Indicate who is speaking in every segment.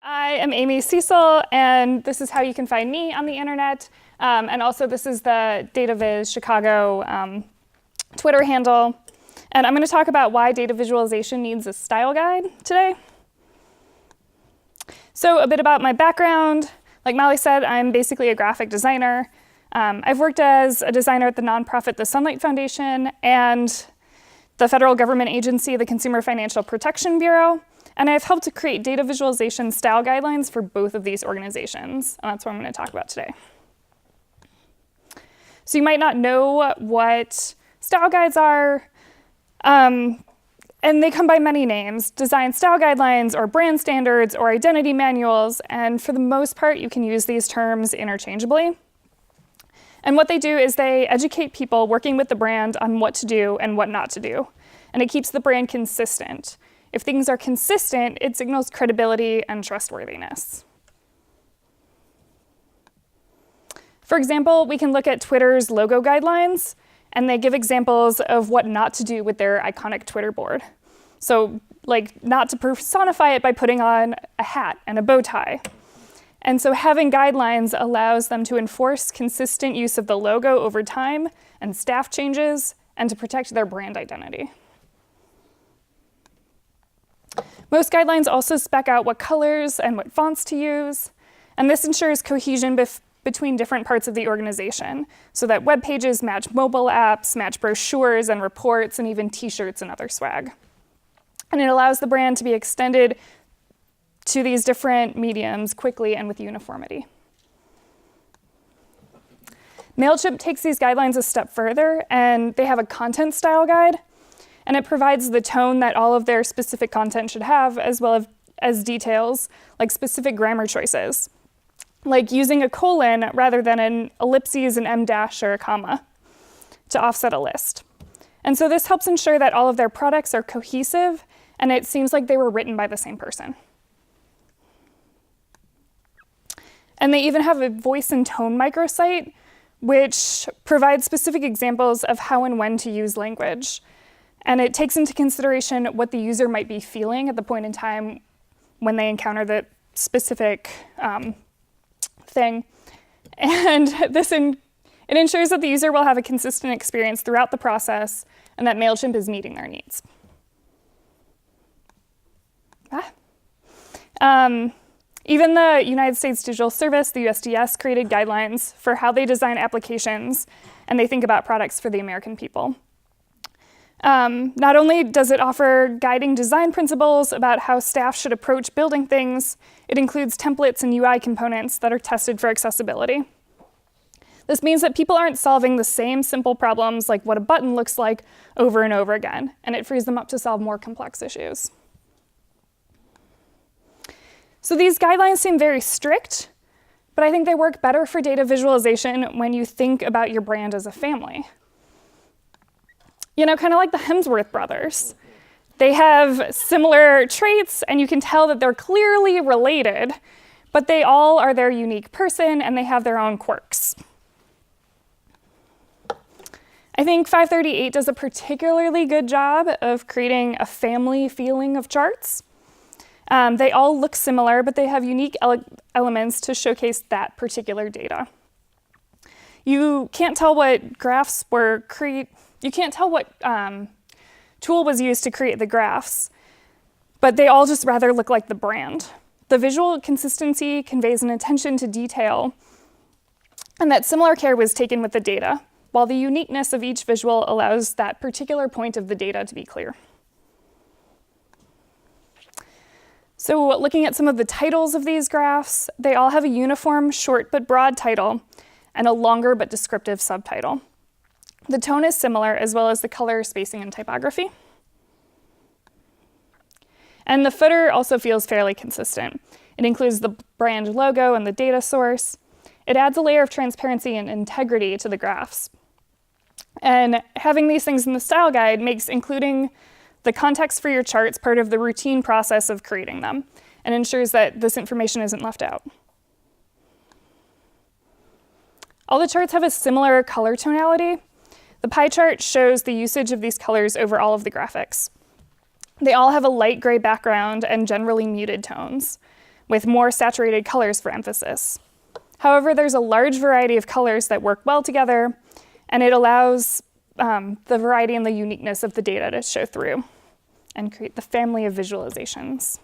Speaker 1: I am Amy Cesal, and this is how you can find me on the internet. And also, this is the DataViz Chicago Twitter handle. And I'm going to talk about why data visualization needs a style guide today. So a bit about my background. Like Molly said, I'm basically a graphic designer. I've worked as a designer at the nonprofit, the Sunlight Foundation, and the federal government agency, the Consumer Financial Protection Bureau. And I've helped to create data visualization style guidelines for both of these organizations. And that's what I'm going to talk about today. So you might not know what style guides are. And they come by many names: design style guidelines, or brand standards, or identity manuals. And for the most part, you can use these terms interchangeably. And what they do is they educate people working with the brand on what to do and what not to do. And it keeps the brand consistent. If things are consistent, it signals credibility and trustworthiness. For example, we can look at Twitter's logo guidelines, and they give examples of what not to do with their iconic Twitter board. So, like, not to personify it by putting on a hat and a bow tie. And so having guidelines allows them to enforce consistent use of the logo over time and staff changes, and to protect their brand identity. Most guidelines also spec out what colors and what fonts to use, and this ensures cohesion between different parts of the organization, so that web pages match mobile apps, match brochures and reports, and even t-shirts and other swag. And it allows the brand to be extended to these different mediums quickly and with uniformity. MailChimp takes these guidelines a step further, and they have a content style guide, and it provides the tone that all of their specific content should have, as well as details like specific grammar choices, like using a colon rather than an ellipses, an em dash, or a comma to offset a list. And so this helps ensure that all of their products are cohesive, and it seems like they were written by the same person. And they even have a voice and tone microsite, which provides specific examples of how and when to use language. And it takes into consideration what the user might be feeling at the point in time when they encounter the specific thing. And it ensures that the user will have a consistent experience throughout the process, and that MailChimp is meeting their needs. Even the United States Digital Service, the USDS, created guidelines for how they design applications, and they think about products for the American people. Not only does it offer guiding design principles about how staff should approach building things, it includes templates and UI components that are tested for accessibility. This means that people aren't solving the same simple problems, like what a button looks like, over and over again, and it frees them up to solve more complex issues. So these guidelines seem very strict, but I think they work better for data visualization when you think about your brand as a family. You know, kind of like the Hemsworth brothers. They have similar traits, and you can tell that they're clearly related, but they all are their unique person, and they have their own quirks. I think 538 does a particularly good job of creating a family feeling of charts. They all look similar, but they have unique elements to showcase that particular data. You can't tell what graphs were You can't tell what tool was used to create the graphs, but they all just rather look like the brand. The visual consistency conveys an attention to detail, and that similar care was taken with the data, while the uniqueness of each visual allows that particular point of the data to be clear. So looking at some of the titles of these graphs, they all have a uniform, short but broad title, and a longer but descriptive subtitle. The tone is similar, as well as the color, spacing, and typography. And the footer also feels fairly consistent. It includes the brand logo and the data source. It adds a layer of transparency and integrity to the graphs. And having these things in the style guide makes including the context for your charts part of the routine process of creating them, and ensures that this information isn't left out. All the charts have a similar color tonality. The pie chart shows the usage of these colors over all of the graphics. They all have a light gray background and generally muted tones, with more saturated colors for emphasis. However, there's a large variety of colors that work well together, and it allows the variety and the uniqueness of the data to show through and create the family of visualizations.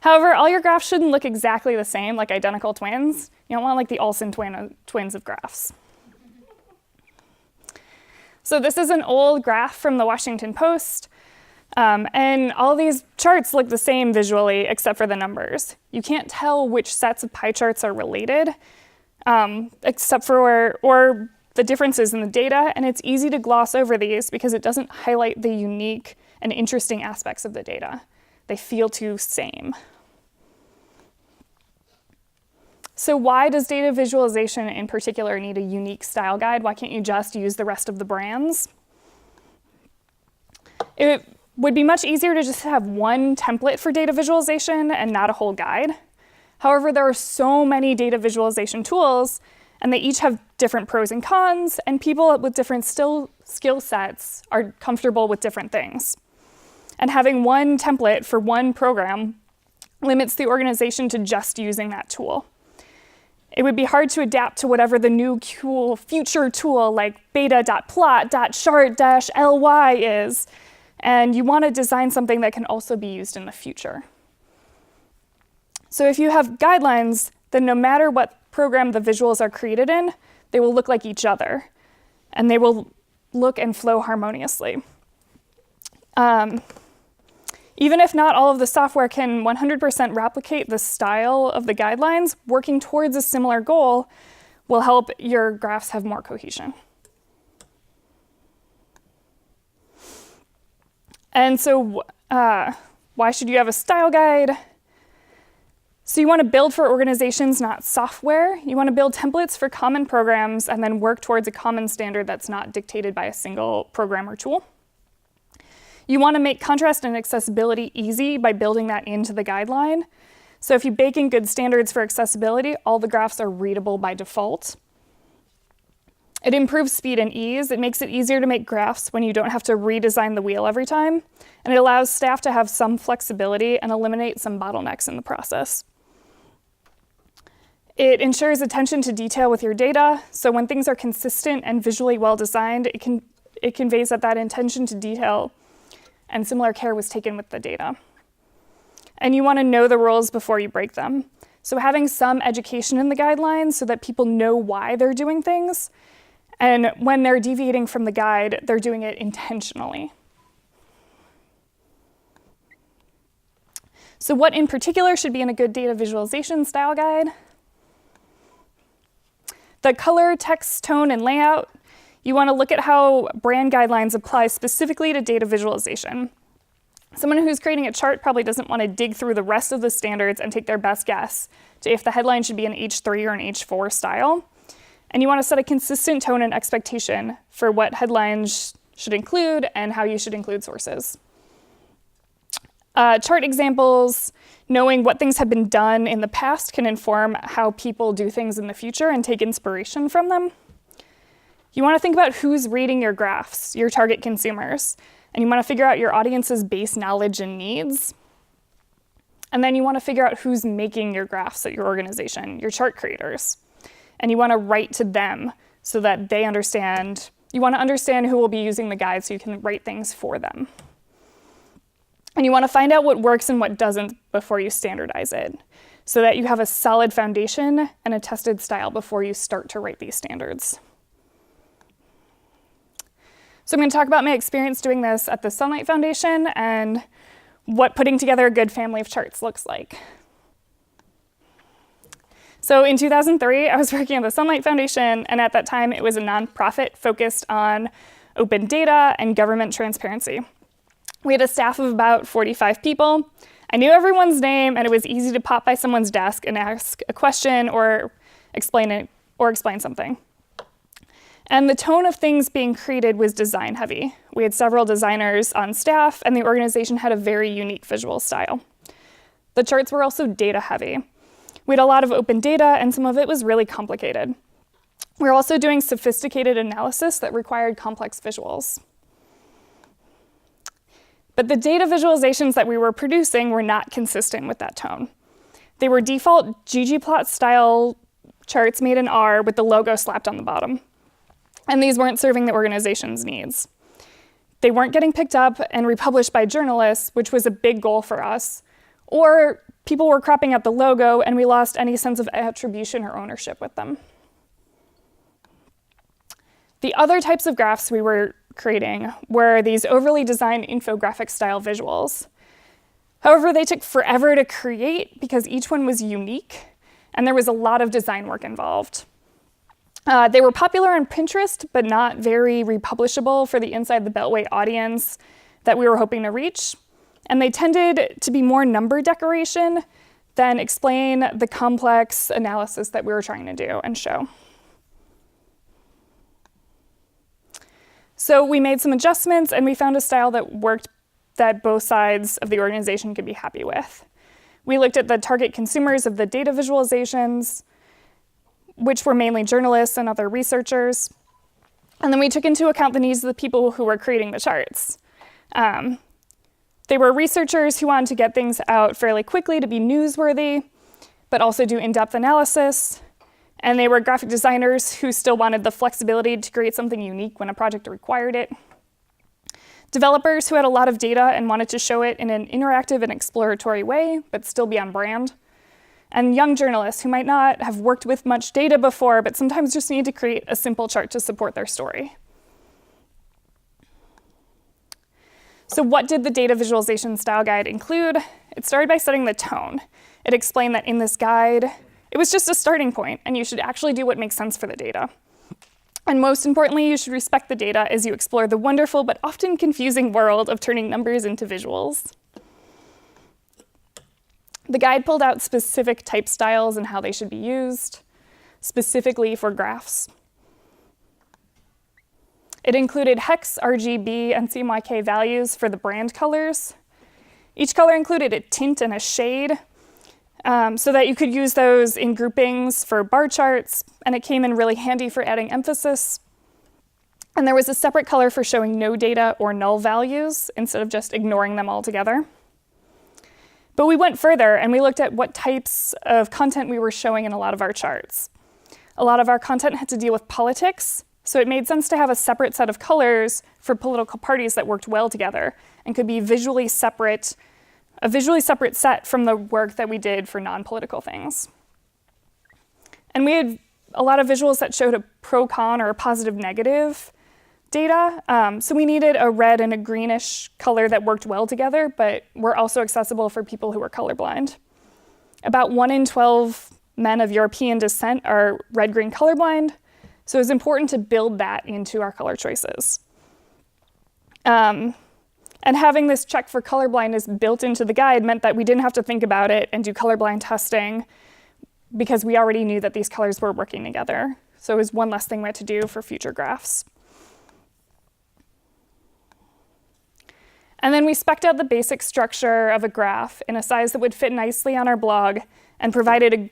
Speaker 1: However, all your graphs shouldn't look exactly the same, like identical twins. You don't want like the Olsen twins of graphs. So this is an old graph from the Washington Post. And all these charts look the same visually, except for the numbers. You can't tell which sets of pie charts are related, except for or the differences in the data, and it's easy to gloss over these because it doesn't highlight the unique and interesting aspects of the data. They feel too same. So why does data visualization in particular need a unique style guide? Why can't you just use the rest of the brands? It would be much easier to just have one template for data visualization and not a whole guide. However, there are so many data visualization tools, and they each have different pros and cons, and people with different skill sets are comfortable with different things. And having one template for one program limits the organization to just using that tool. It would be hard to adapt to whatever the new cool future tool like beta.plot.chart-ly is, and you want to design something that can also be used in the future. So if you have guidelines, then no matter what program the visuals are created in, they will look like each other, and they will look and flow harmoniously. Even if not all of the software can 100% replicate the style of the guidelines, working towards a similar goal will help your graphs have more cohesion. And so why should you have a style guide? So you want to build for organizations, not software. You want to build templates for common programs and then work towards a common standard that's not dictated by a single program or tool. You want to make contrast and accessibility easy by building that into the guideline. So if you bake in good standards for accessibility, all the graphs are readable by default. It improves speed and ease. It makes it easier to make graphs when you don't have to redesign the wheel every time. And it allows staff to have some flexibility and eliminate some bottlenecks in the process. It ensures attention to detail with your data. So when things are consistent and visually well designed, it conveys that attention to detail and similar care was taken with the data. And you want to know the rules before you break them. So having some education in the guidelines so that people know why they're doing things, and when they're deviating from the guide, they're doing it intentionally. So what in particular should be in a good data visualization style guide? The color, text, tone, and layout. You want to look at how brand guidelines apply specifically to data visualization. Someone who's creating a chart probably doesn't want to dig through the rest of the standards and take their best guess to if the headline should be an H3 or an H4 style. And you want to set a consistent tone and expectation for what headlines should include and how you should include sources. Chart examples, knowing what things have been done in the past can inform how people do things in the future and take inspiration from them. You want to think about who's reading your graphs, your target consumers, and you want to figure out your audience's base knowledge and needs. And then you want to figure out who's making your graphs at your organization, your chart creators. And you want to write to them so that they understand. You want to understand who will be using the guide so you can write things for them. And you want to find out what works and what doesn't before you standardize it, so that you have a solid foundation and a tested style before you start to write these standards. So I'm going to talk about my experience doing this at the Sunlight Foundation and what putting together a good family of charts looks like. So in 2003, I was working at the Sunlight Foundation, and at that time, it was a nonprofit focused on open data and government transparency. We had a staff of about 45 people. I knew everyone's name, and it was easy to pop by someone's desk and ask a question or explain something. And the tone of things being created was design heavy. We had several designers on staff, and the organization had a very unique visual style. The charts were also data heavy. We had a lot of open data, and some of it was really complicated. We were also doing sophisticated analysis that required complex visuals. But the data visualizations that we were producing were not consistent with that tone. They were default ggplot style charts made in R with the logo slapped on the bottom. And these weren't serving the organization's needs. They weren't getting picked up and republished by journalists, which was a big goal for us, or people were cropping out the logo and we lost any sense of attribution or ownership with them. The other types of graphs we were creating were these overly designed infographic style visuals. However, they took forever to create because each one was unique and there was a lot of design work involved. They were popular on Pinterest, but not very republishable for the Inside the Beltway audience that we were hoping to reach. And they tended to be more number decoration than explain the complex analysis that we were trying to do and show. So we made some adjustments and we found a style that worked that both sides of the organization could be happy with. We looked at the target consumers of the data visualizations, which were mainly journalists and other researchers. And then we took into account the needs of the people who were creating the charts. They were researchers who wanted to get things out fairly quickly to be newsworthy, but also do in-depth analysis. And they were graphic designers who still wanted the flexibility to create something unique when a project required it. Developers who had a lot of data and wanted to show it in an interactive and exploratory way, but still be on brand. And young journalists who might not have worked with much data before, but sometimes just need to create a simple chart to support their story. So what did the data visualization style guide include? It started by setting the tone. It explained that in this guide, it was just a starting point, and you should actually do what makes sense for the data. And most importantly, you should respect the data as you explore the wonderful but often confusing world of turning numbers into visuals. The guide pulled out specific type styles and how they should be used, specifically for graphs. It included hex, RGB, and CMYK values for the brand colors. Each color included a tint and a shade, so that you could use those in groupings for bar charts, and it came in really handy for adding emphasis. And there was a separate color for showing no data or null values instead of just ignoring them altogether. But we went further and we looked at what types of content we were showing in a lot of our charts. A lot of our content had to deal with politics, so it made sense to have a separate set of colors for political parties that worked well together and could be a visually separate set from the work that we did for non-political things. And we had a lot of visuals that showed a pro-con or a positive-negative data, so we needed a red and a greenish color that worked well together, but were also accessible for people who were colorblind. About 1 in 12 men of European descent are red-green colorblind, so it was important to build that into our color choices. And having this check for colorblindness built into the guide meant that we didn't have to think about it and do colorblind testing because we already knew that these colors were working together. So it was one less thing we had to do for future graphs. And then we spec'd out the basic structure of a graph in a size that would fit nicely on our blog and provided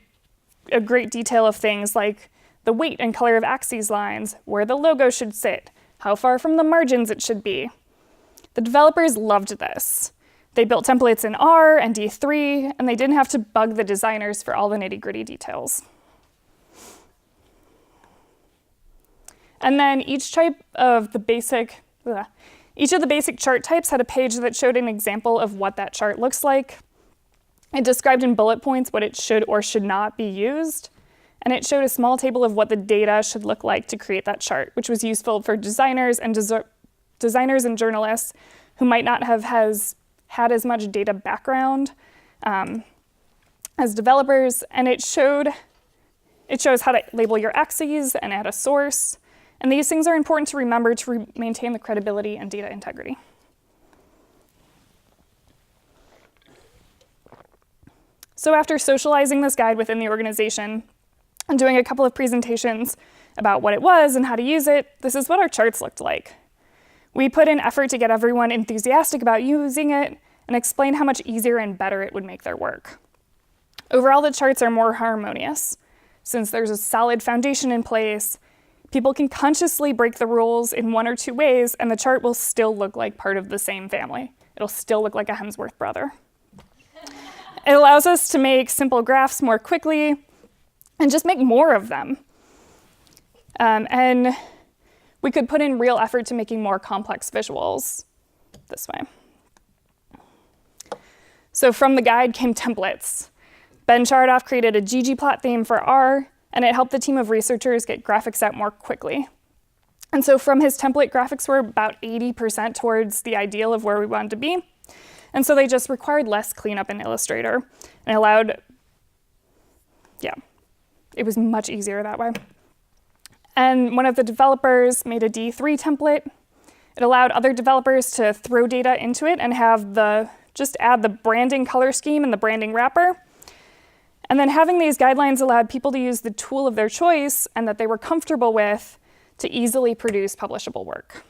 Speaker 1: a great detail of things like the weight and color of axes lines, where the logo should sit, how far from the margins it should be. The developers loved this. They built templates in R and D3, and they didn't have to bug the designers for all the nitty-gritty details. And then each of the basic chart types had a page that showed an example of what that chart looks like. It described in bullet points what it should or should not be used, and it showed a small table of what the data should look like to create that chart, which was useful for designers and journalists who might not have had as much data background as developers, and it shows how to label your axes and add a source. And these things are important to remember to maintain the credibility and data integrity. So after socializing this guide within the organization and doing a couple of presentations about what it was and how to use it, this is what our charts looked like. We put in effort to get everyone enthusiastic about using it and explain how much easier and better it would make their work. Overall, the charts are more harmonious. Since there's a solid foundation in place, people can consciously break the rules in one or two ways, and the chart will still look like part of the same family. it'll still look like a Hemsworth brother. It allows us to make simple graphs more quickly and just make more of them. And we could put in real effort to making more complex visuals this way. So from the guide came templates. Ben Chardoff created a ggplot theme for R, and it helped the team of researchers get graphics out more quickly. And so from his template, graphics were about 80% towards the ideal of where we wanted to be. And so they just required less cleanup in Illustrator and allowed, it was much easier that way. And one of the developers made a D3 template. It allowed other developers to throw data into it and have just add the branding color scheme and the branding wrapper. And then having these guidelines allowed people to use the tool of their choice and that they were comfortable with to easily produce publishable work.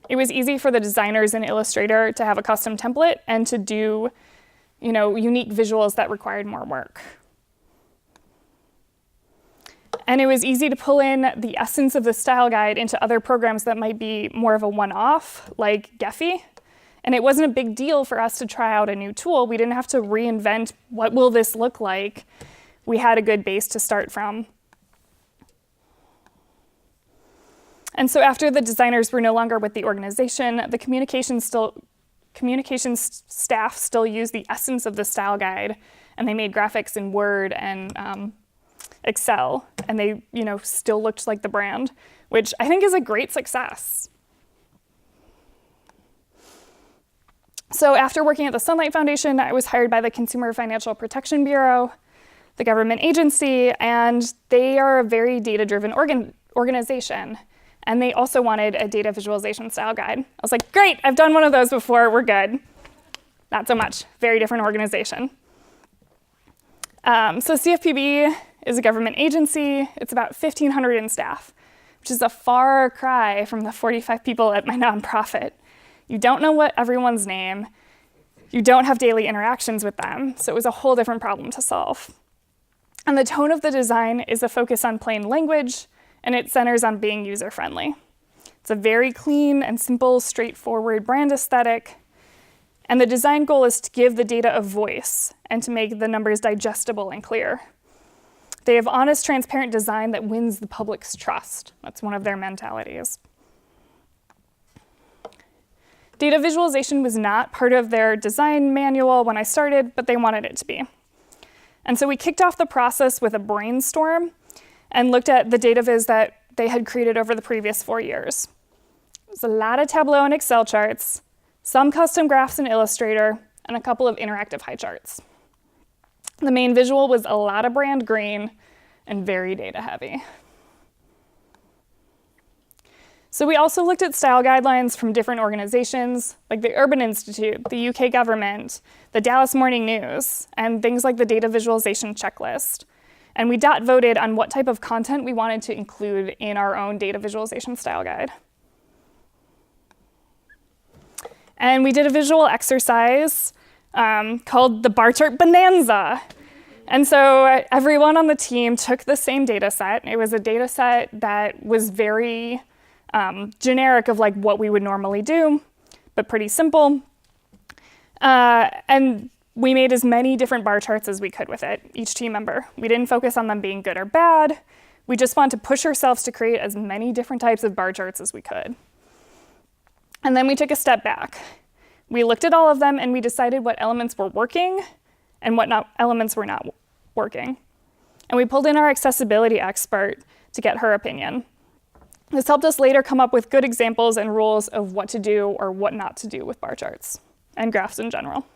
Speaker 1: It was easy for the designers in Illustrator to have a custom template and to do, unique visuals that required more work. And it was easy to pull in the essence of the style guide into other programs that might be more of a one-off, like Gephi. And it wasn't a big deal for us to try out a new tool. We didn't have to reinvent what will this look like. We had a good base to start from. And so after the designers were no longer with the organization, the communications staff still used the essence of the style guide, and they made graphics in Word and Excel, and they still looked like the brand, which I think is a great success. So after working at the Sunlight Foundation, I was hired by the Consumer Financial Protection Bureau, the government agency, and they are a very data-driven organization. And they also wanted a data visualization style guide. I was like, great, I've done one of those before, we're good. Not so much, very different organization. So CFPB is a government agency. It's about 1,500 in staff, which is a far cry from the 45 people at my nonprofit. You don't know everyone's name. You don't have daily interactions with them. So it was a whole different problem to solve. And the tone of the design is a focus on plain language, and it centers on being user-friendly. It's a very clean and simple, straightforward brand aesthetic. And the design goal is to give the data a voice and to make the numbers digestible and clear. They have honest, transparent design that wins the public's trust. That's one of their mentalities. Data visualization was not part of their design manual when I started, but they wanted it to be. And so we kicked off the process with a brainstorm and looked at the data viz that they had created over the previous 4 years. It was a lot of Tableau and Excel charts, some custom graphs in Illustrator, and a couple of interactive high charts. The main visual was a lot of brand green and very data heavy. So we also looked at style guidelines from different organizations, like the Urban Institute, the UK government, the Dallas Morning News, and things like the data visualization checklist. And we voted on what type of content we wanted to include in our own data visualization style guide. And we did a visual exercise called the bar chart bonanza. And so everyone on the team took the same data set. It was a data set that was very generic of like what we would normally do, but pretty simple. And we made as many different bar charts as we could with it, each team member. We didn't focus on them being good or bad. We just wanted to push ourselves to create as many different types of bar charts as we could. And then we took a step back. We looked at all of them and we decided what elements were working and what elements were not working. And we pulled in our accessibility expert to get her opinion. This helped us later come up with good examples and rules of what to do or what not to do with bar charts and graphs in general.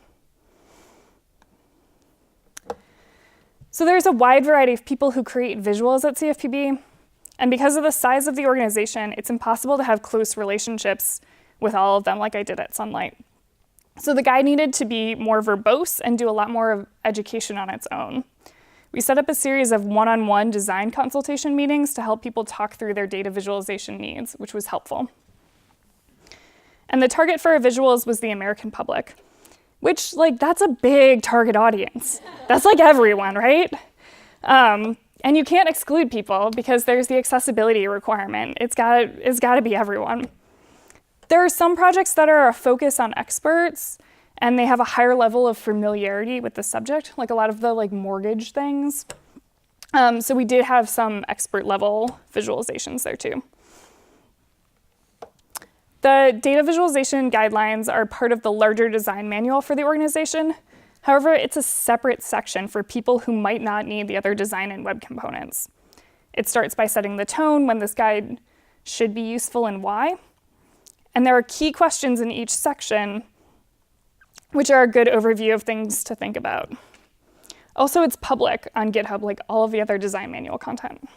Speaker 1: So there's a wide variety of people who create visuals at CFPB, and because of the size of the organization, it's impossible to have close relationships with all of them like I did at Sunlight. So the guide needed to be more verbose and do a lot more of education on its own. We set up a series of one-on-one design consultation meetings to help people talk through their data visualization needs, which was helpful. And the target for our visuals was the American public, which, that's a big target audience. That's everyone, right? And you can't exclude people because there's the accessibility requirement. It's gotta be everyone. There are some projects that are a focus on experts, and they have a higher level of familiarity with the subject, like a lot of the mortgage things. So we did have some expert level visualizations there too. The data visualization guidelines are part of the larger design manual for the organization. However, it's a separate section for people who might not need the other design and web components. It starts by setting the tone when this guide should be useful and why. And there are key questions in each section, which are a good overview of things to think about. Also, it's public on GitHub, like all of the other design manual content.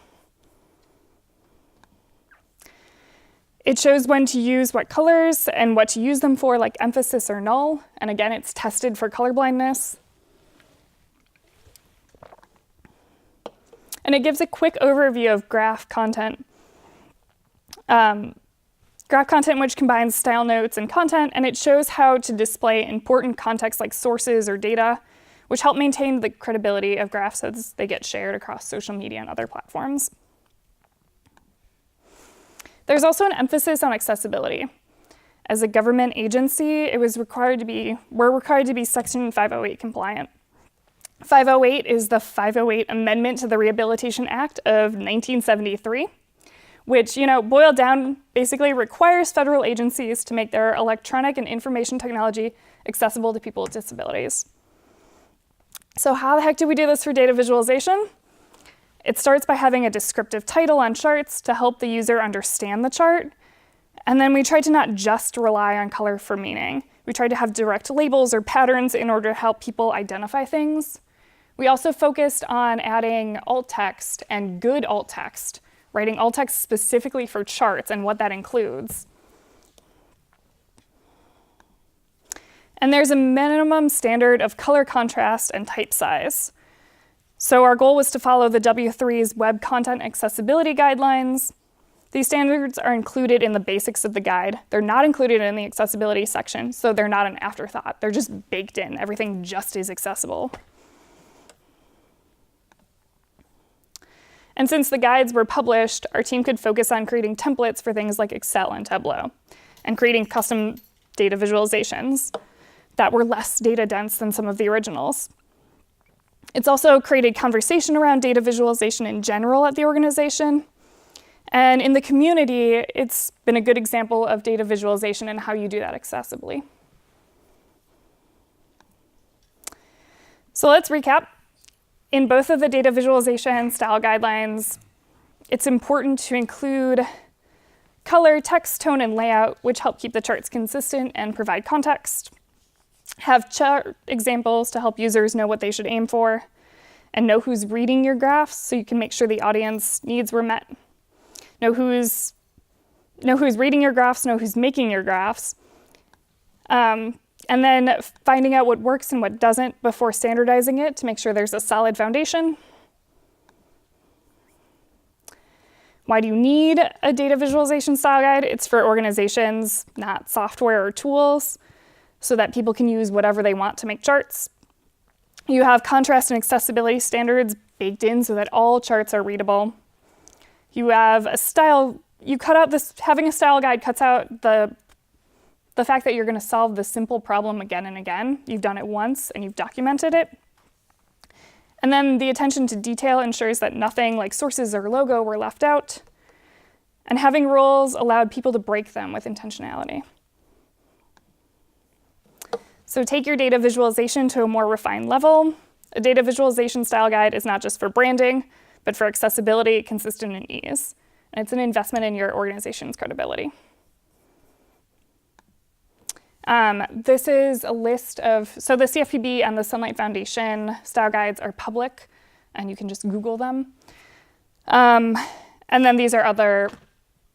Speaker 1: It shows when to use what colors and what to use them for, like emphasis or null. And again, it's tested for color blindness. And it gives a quick overview of graph content. Graph content which combines style notes and content, and it shows how to display important context like sources or data, which help maintain the credibility of graphs as they get shared across social media and other platforms. There's also an emphasis on accessibility. As a government agency, we're required to be Section 508 compliant. 508 is the 508 Amendment to the Rehabilitation Act of 1973, which, boiled down, basically requires federal agencies to make their electronic and information technology accessible to people with disabilities. So how the heck do we do this for data visualization? It starts by having a descriptive title on charts to help the user understand the chart. And then we try to not just rely on color for meaning. We try to have direct labels or patterns in order to help people identify things. We also focused on adding alt text and good alt text, writing alt text specifically for charts and what that includes. And there's a minimum standard of color contrast and type size. So our goal was to follow the W3's Web Content Accessibility Guidelines. These standards are included in the basics of the guide. They're not included in the accessibility section, so they're not an afterthought. They're just baked in. Everything just is accessible. And since the guides were published, our team could focus on creating templates for things like Excel and Tableau, and creating custom data visualizations that were less data dense than some of the originals. It's also created conversation around data visualization in general at the organization. And in the community, it's been a good example of data visualization and how you do that accessibly. So let's recap. In both of the data visualization style guidelines, it's important to include color, text, tone, and layout, which help keep the charts consistent and provide context. Have chart examples to help users know what they should aim for, and know who's reading your graphs so you can make sure the audience needs were met. Know who's reading your graphs, know who's making your graphs. And then finding out what works and what doesn't before standardizing it to make sure there's a solid foundation. Why do you need a data visualization style guide? It's for organizations, not software or tools, so that people can use whatever they want to make charts. You have contrast and accessibility standards baked in so that all charts are readable. You have a style, having a style guide cuts out the fact that you're going to solve the simple problem again and again. You've done it once and you've documented it. And then the attention to detail ensures that nothing like sources or logo were left out. And having rules allowed people to break them with intentionality. So take your data visualization to a more refined level. A data visualization style guide is not just for branding, but for accessibility, consistency, and ease. And it's an investment in your organization's credibility. This is a list so the CFPB and the Sunlight Foundation style guides are public, and you can just Google them. And then these are other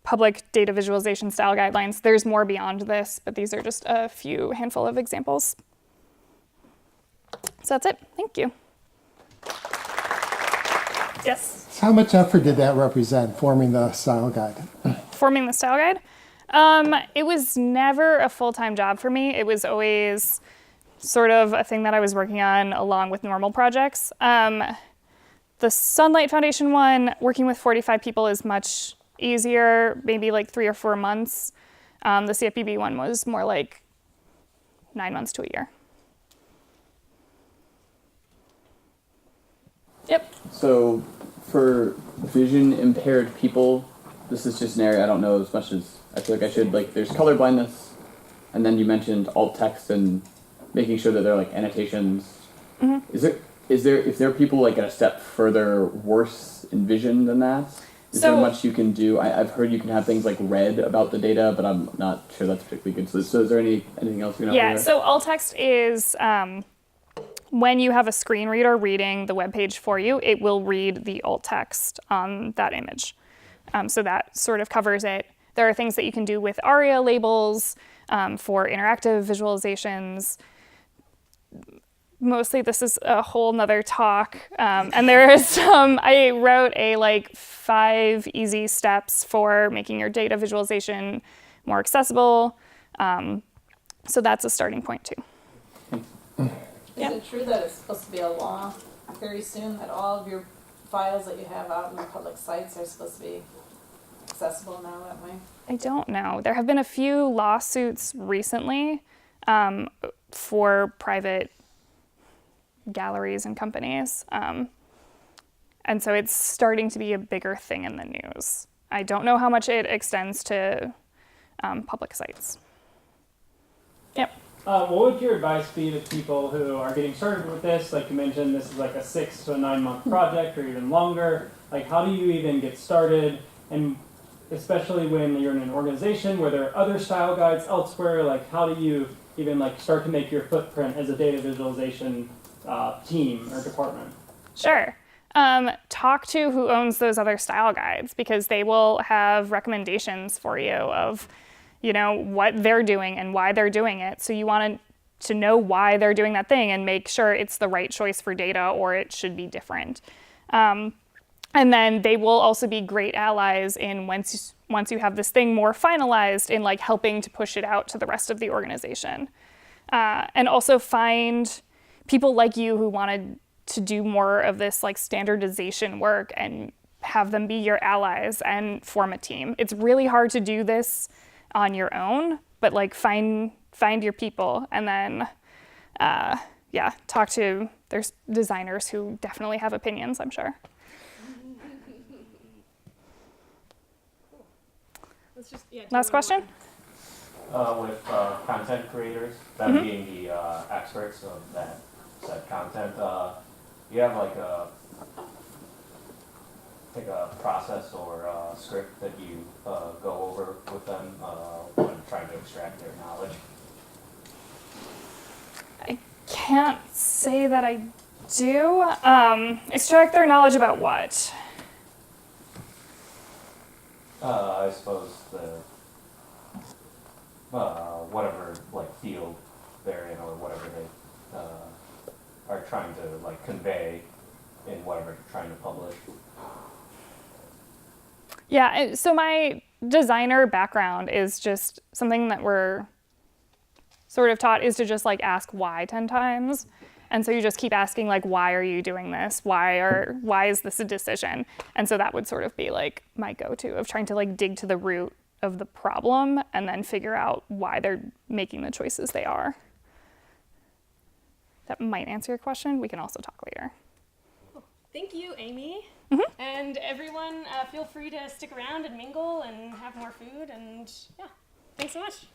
Speaker 1: public data visualization style guidelines. There's more beyond this, but these are just a handful of examples. So that's it. Thank you. Yes?
Speaker 2: How much effort did that represent, forming the style guide?
Speaker 1: Forming the style guide? It was never a full-time job for me. It was always sort of a thing that I was working on along with normal projects. The Sunlight Foundation one, working with 45 people is much easier, maybe like 3 or 4 months. The CFPB one was more like 9 months to a year. Yep.
Speaker 3: So for vision impaired people, this is just an area I don't know as much as I feel like I should. Like, there's color blindness, and then you mentioned alt text and making sure that there are like annotations. Mm-hmm. Is there people like at a step further worse in vision than that? Is there much you can do? I've heard you can have things like read about the data, but I'm not sure that's particularly good. So is there anything else you can offer there?
Speaker 1: So alt text is when you have a screen reader reading the web page for you, it will read the alt text on that image. So that sort of covers it. There are things that you can do with ARIA labels for interactive visualizations. Mostly this is a whole nother talk. And there is I wrote a 5 easy steps for making your data visualization more accessible. So that's a starting point too.
Speaker 4: Is it true that it's supposed to be a law very soon that all of your files that you have out in the public sites are supposed to be accessible now that way?
Speaker 1: I don't know. There have been a few lawsuits recently for private galleries and companies. And so it's starting to be a bigger thing in the news. I don't know how much it extends to public sites. Yep.
Speaker 5: What would your advice be to people who are getting started with this? Like you mentioned, this is like a 6 to 9 month project or even longer. Like, how do you even get started? And especially when you're in an organization where there are other style guides elsewhere, like how do you even start to make your footprint as a data visualization team or department?
Speaker 1: Sure. Talk to who owns those other style guides, because they will have recommendations for you of what they're doing and why they're doing it. So you want to know why they're doing that thing and make sure it's the right choice for data or it should be different. And then they will also be great allies in once you have this thing more finalized in helping to push it out to the rest of the organization. And also find people like you who wanted to do more of this standardization work and have them be your allies and form a team. It's really hard to do this on your own, but find your people, and then talk to, there's designers who definitely have opinions, I'm sure. Last question?
Speaker 6: With content creators, them being the experts of that said content, you have a process or a script that you go over with them when trying to extract their knowledge?
Speaker 1: I can't say that I do. Extract their knowledge about what?
Speaker 6: I suppose the whatever field they're in or whatever they are trying to convey in whatever you're trying to publish.
Speaker 1: Yeah, so my designer background is just something that we're sort of taught is to just ask why 10 times. And so you just keep asking why are you doing this? Why is this a decision? And so that would sort of be my go-to of trying to dig to the root of the problem and then figure out why they're making the choices they are. That might answer your question. We can also talk later.
Speaker 7: Thank you, Amy.
Speaker 1: Mm-hmm.
Speaker 7: And everyone, feel free to stick around and mingle and have more food. And yeah, thanks so much.